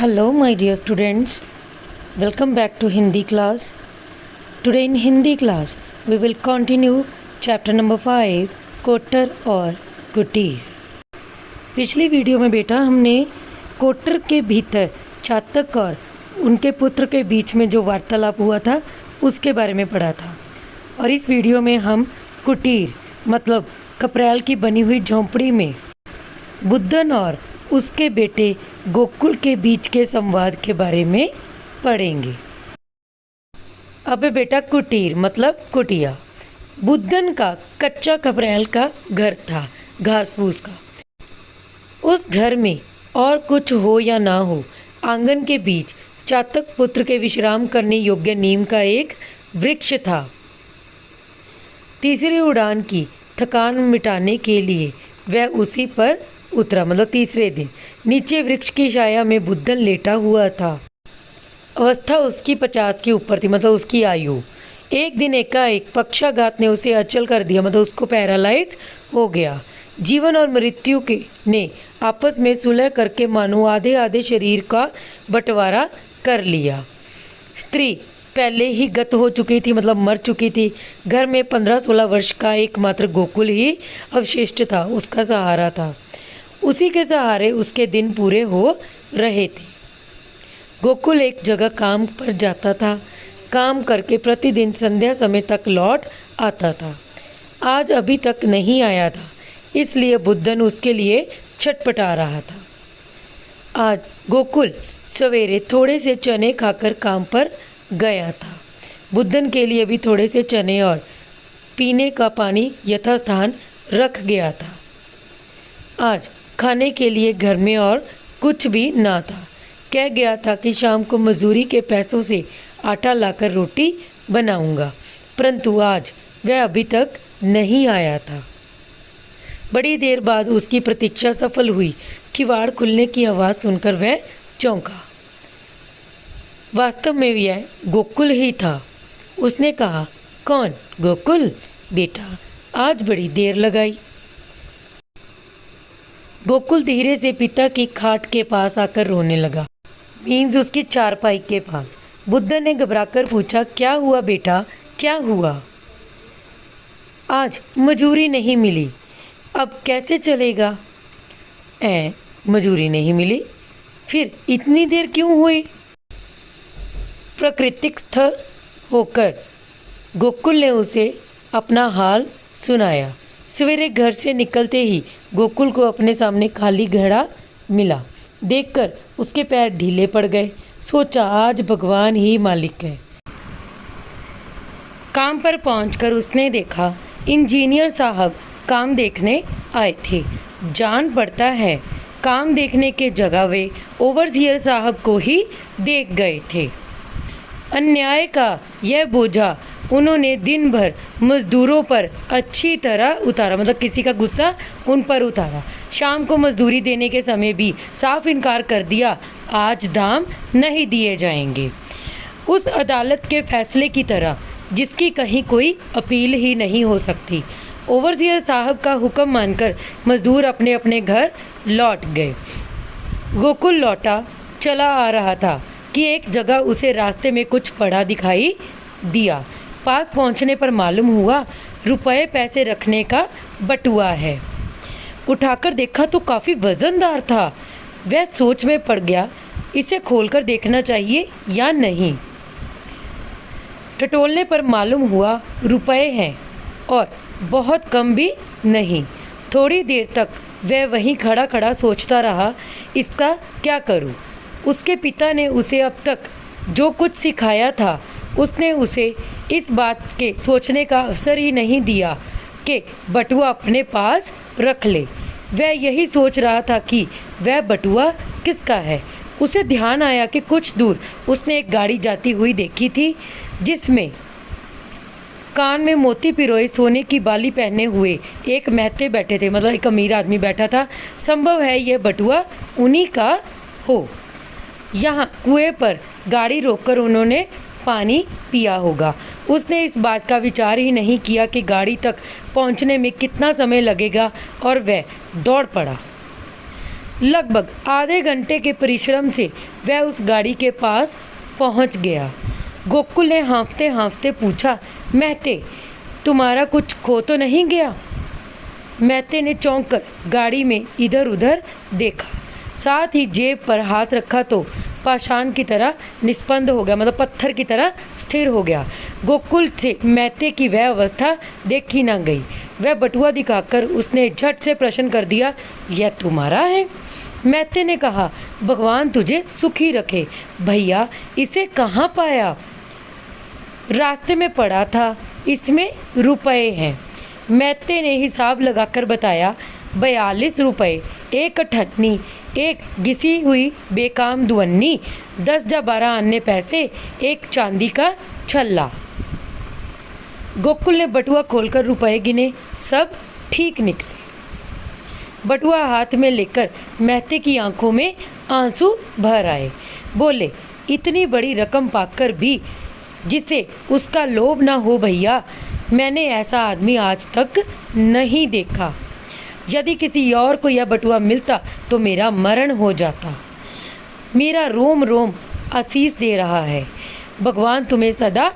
Hello, my dear students. Welcome back to Hindi class. Today in Hindi class, we will continue chapter number 5, कोटर और कुटीर। पिछली video में बेटा हमने कोटर के भीतर चातक और उनके पुत्र के बीच में जो वार्तालाप हुआ था उसके बारे में पढ़ा था, और इस वीडियो में हम कुटीर मतलब कपड़ैल की बनी हुई झोंपड़ी में बुद्धन और उसके बेटे गोकुल के बीच के संवाद के बारे में पढ़ेंगे। अब बेटा कुटीर मतलब कुटिया। बुद्धन का कच्चा कपड़ैल का घर था, घास फूस का। उस घर में और कुछ हो या ना हो, आंगन के बीच चातक पुत्र के विश्राम करने योग्य नीम का एक वृक्ष था। तीसरी उड़ान की थकान मिटाने के लिए वह उसी पर उतरा, मतलब तीसरे दिन। नीचे वृक्ष की छाया में बुद्धन लेटा हुआ था। अवस्था उसकी 50 के ऊपर थी, मतलब उसकी आयु। एक दिन एकाएक पक्षाघात ने उसे अचल कर दिया, मतलब उसको पैरालाइज हो गया। जीवन और मृत्यु के ने आपस में सुलह करके मानो आधे आधे शरीर का बंटवारा कर लिया। स्त्री पहले ही गत हो चुकी थी, मतलब मर चुकी थी। घर में 15-16 वर्ष का एकमात्र गोकुल ही अवशिष्ट था, उसका सहारा था। उसी के सहारे उसके दिन पूरे हो रहे थे। गोकुल एक जगह काम पर जाता था। काम करके प्रतिदिन संध्या समय तक लौट आता था। आज अभी तक नहीं आया था, इसलिए बुद्धन उसके लिए छटपटा रहा था। आज गोकुल सवेरे थोड़े से चने खाकर काम पर गया था। बुद्धन के लिए भी थोड़े से चने और पीने का पानी यथास्थान रख गया था। आज खाने के लिए घर में और कुछ भी ना था। कह गया था कि शाम को मजदूरी के पैसों से आटा लाकर रोटी बनाऊंगा, परंतु आज वह अभी तक नहीं आया था। बड़ी देर बाद उसकी प्रतीक्षा सफल हुई। किवाड़ खुलने की आवाज़ सुनकर वह चौंका। वास्तव में यह गोकुल ही था। उसने कहा, कौन? गोकुल बेटा, आज बड़ी देर लगाई। गोकुल धीरे से पिता की खाट के पास आकर रोने लगा, मीन्स उसकी चारपाई के पास। बुद्धन ने घबराकर पूछा, क्या हुआ बेटा, क्या हुआ? आज मजूरी नहीं मिली, अब कैसे चलेगा? मजूरी नहीं मिली? फिर इतनी देर क्यों हुई? प्राकृतिक होकर गोकुल ने उसे अपना हाल सुनाया। सवेरे घर से निकलते ही गोकुल को अपने सामने खाली घड़ा मिला। देखकर उसके पैर ढीले पड़ गए। सोचा, आज भगवान ही मालिक है। काम पर पहुंचकर उसने देखा इंजीनियर साहब काम देखने आए थे। जान पड़ता है काम देखने के जगह वे ओवरसियर साहब को ही देख गए थे। अन्याय का यह बोझा उन्होंने दिन भर मजदूरों पर अच्छी तरह उतारा, मतलब किसी का गुस्सा उन पर उतारा। शाम को मजदूरी देने के समय भी साफ इनकार कर दिया, आज दाम नहीं दिए जाएंगे। उस अदालत के फैसले की तरह जिसकी कहीं कोई अपील ही नहीं हो सकती। ओवरसियर साहब का हुक्म मानकर मजदूर अपने अपने घर लौट गए। गोकुल लौटा चला आ रहा था कि एक जगह उसे रास्ते में कुछ पड़ा दिखाई दिया। पास पहुंचने पर मालूम हुआ रुपए पैसे रखने का बटुआ है। उठाकर देखा तो काफ़ी वजनदार था। वह सोच में पड़ गया, इसे खोलकर देखना चाहिए या नहीं। टटोलने पर मालूम हुआ रुपए हैं, और बहुत कम भी नहीं। थोड़ी देर तक वह वहीं खड़ा खड़ा सोचता रहा, इसका क्या करूं? उसके पिता ने उसे अब तक जो कुछ सिखाया था, उसने उसे इस बात के सोचने का अवसर ही नहीं दिया कि बटुआ अपने पास रख ले। वह यही सोच रहा था कि वह बटुआ किसका है। उसे ध्यान आया कि कुछ दूर उसने एक गाड़ी जाती हुई देखी थी, जिसमें कान में मोती पिरोए सोने की बाली पहने हुए एक महते बैठे थे, मतलब एक अमीर आदमी बैठा था। संभव है यह बटुआ उन्हीं का हो। यहाँ कुएं पर गाड़ी रोककर उन्होंने पानी पिया होगा। उसने इस बात का विचार ही नहीं किया कि गाड़ी तक पहुंचने में कितना समय लगेगा, और वह दौड़ पड़ा। लगभग आधे घंटे के परिश्रम से वह उस गाड़ी के पास पहुंच गया। गोकुल ने हाँफते हाँफते पूछा, महते, तुम्हारा कुछ खो तो नहीं गया? महते ने चौंक कर गाड़ी में इधर उधर देखा, साथ ही जेब पर हाथ रखा तो पाषाण की तरह निष्पन्द हो गया, मतलब पत्थर की तरह स्थिर हो गया। गोकुल से महते की वह अवस्था देखी न गई। वह बटुआ दिखाकर उसने झट से प्रश्न कर दिया, यह तुम्हारा है? महते ने कहा, भगवान तुझे सुखी रखे भैया, इसे कहाँ पाया? रास्ते में पड़ा था, इसमें रुपए हैं। महते ने हिसाब लगाकर बताया, 42 रुपये, एक अठन्नी, एक घिसी हुई बेकाम दुअन्नी, 10 या 12 अन्य पैसे, एक चांदी का छल्ला। गोकुल ने बटुआ खोलकर रुपए गिने, सब ठीक निकले। बटुआ हाथ में लेकर महते की आंखों में आंसू भर आए। बोले, इतनी बड़ी रकम पाकर भी जिसे उसका लोभ ना हो भैया, मैंने ऐसा आदमी आज तक नहीं देखा। यदि किसी और को यह बटुआ मिलता तो मेरा मरण हो जाता। मेरा रोम रोम आशीष दे रहा है, भगवान तुम्हें सदा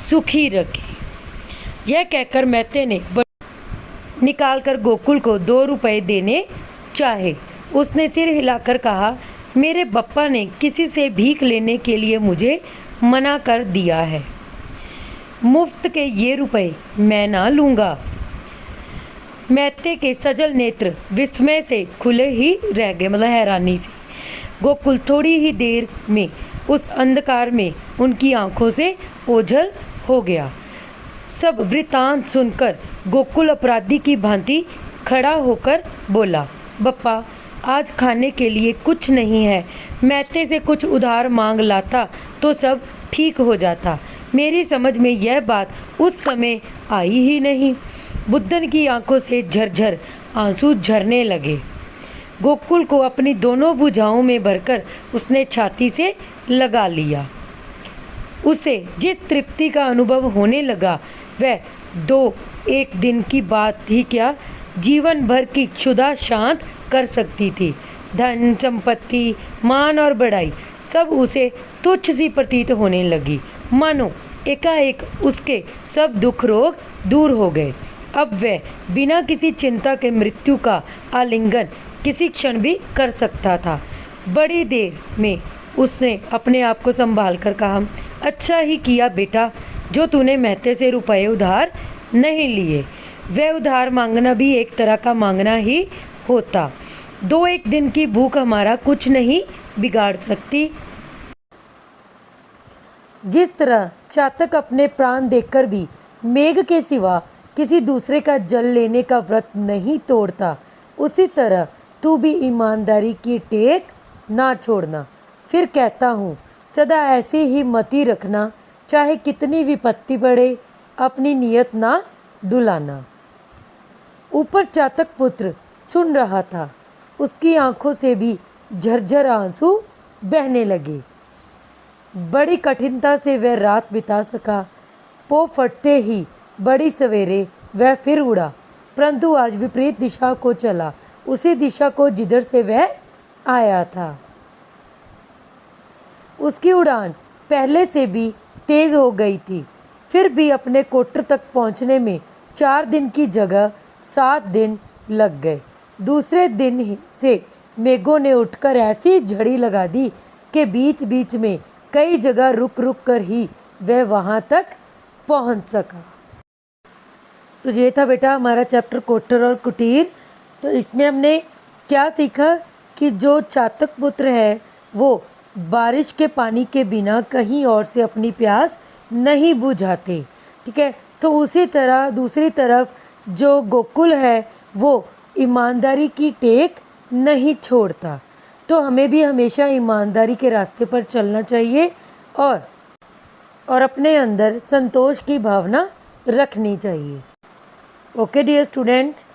सुखी रखे। यह कहकर महते ने निकालकर गोकुल को 2 रुपये देने चाहे। उसने सिर हिलाकर कहा, मेरे बप्पा ने किसी से भीख लेने के लिए मुझे मना कर दिया है। मुफ्त के ये रुपए मैं ना लूँगा। महते के सजल नेत्र विस्मय से खुले ही रह गए, मतलब हैरानी से। गोकुल थोड़ी ही देर में उस अंधकार में उनकी आंखों से ओझल हो गया। सब वृतांत सुनकर गोकुल अपराधी की भांति खड़ा होकर बोला, बप्पा, आज खाने के लिए कुछ नहीं है। महते से कुछ उधार मांग लाता तो सब ठीक हो जाता। मेरी समझ में यह बात उस समय आई ही नहीं। बुद्धन की आंखों से झरझर आंसू झरने लगे। गोकुल को अपनी दोनों भुजाओं में भरकर उसने छाती से लगा लिया। उसे जिस तृप्ति का अनुभव होने लगा वह 2-1 दिन की बात ही क्या, जीवन भर की क्षुधा शांत कर सकती थी। धन संपत्ति, मान और बड़ाई सब उसे तुच्छ सी प्रतीत होने लगी। मानो एकाएक उसके सब दुख रोग दूर हो गए। अब वह बिना किसी चिंता के मृत्यु का आलिंगन किसी क्षण भी कर सकता था। बड़ी देर में उसने अपने आप को संभाल कर कहा, अच्छा ही किया बेटा जो तूने महते से रुपए उधार नहीं लिए। वह उधार मांगना भी एक तरह का मांगना ही होता। 2-1 दिन की भूख हमारा कुछ नहीं बिगाड़ सकती। जिस तरह चातक अपने प्राण देकर भी मेघ के सिवा किसी दूसरे का जल लेने का व्रत नहीं तोड़ता, उसी तरह तू भी ईमानदारी की टेक ना छोड़ना। फिर कहता हूँ, सदा ऐसी ही मति रखना, चाहे कितनी विपत्ति पड़े, अपनी नियत ना डुलाना। ऊपर चातक पुत्र सुन रहा था, उसकी आंखों से भी झरझर आंसू बहने लगे। बड़ी कठिनता से वह रात बिता सका। पो फटते ही बड़ी सवेरे वह फिर उड़ा, परंतु आज विपरीत दिशा को चला, उसी दिशा को जिधर से वह आया था। उसकी उड़ान पहले से भी तेज हो गई थी, फिर भी अपने कोटर तक पहुंचने में 4 दिन की जगह 7 दिन लग गए। दूसरे दिन से मेघों ने उठकर ऐसी झड़ी लगा दी कि बीच बीच में कई जगह रुक रुक कर ही वह वहां तक पहुंच सका। तो ये था बेटा हमारा चैप्टर कोटर और कुटीर। तो इसमें हमने क्या सीखा कि जो चातक पुत्र है वो बारिश के पानी के बिना कहीं और से अपनी प्यास नहीं बुझाते, ठीक है। तो उसी तरह दूसरी तरफ जो गोकुल है वो ईमानदारी की टेक नहीं छोड़ता। तो हमें भी हमेशा ईमानदारी के रास्ते पर चलना चाहिए और अपने अंदर संतोष की भावना रखनी चाहिए। Okay dear students,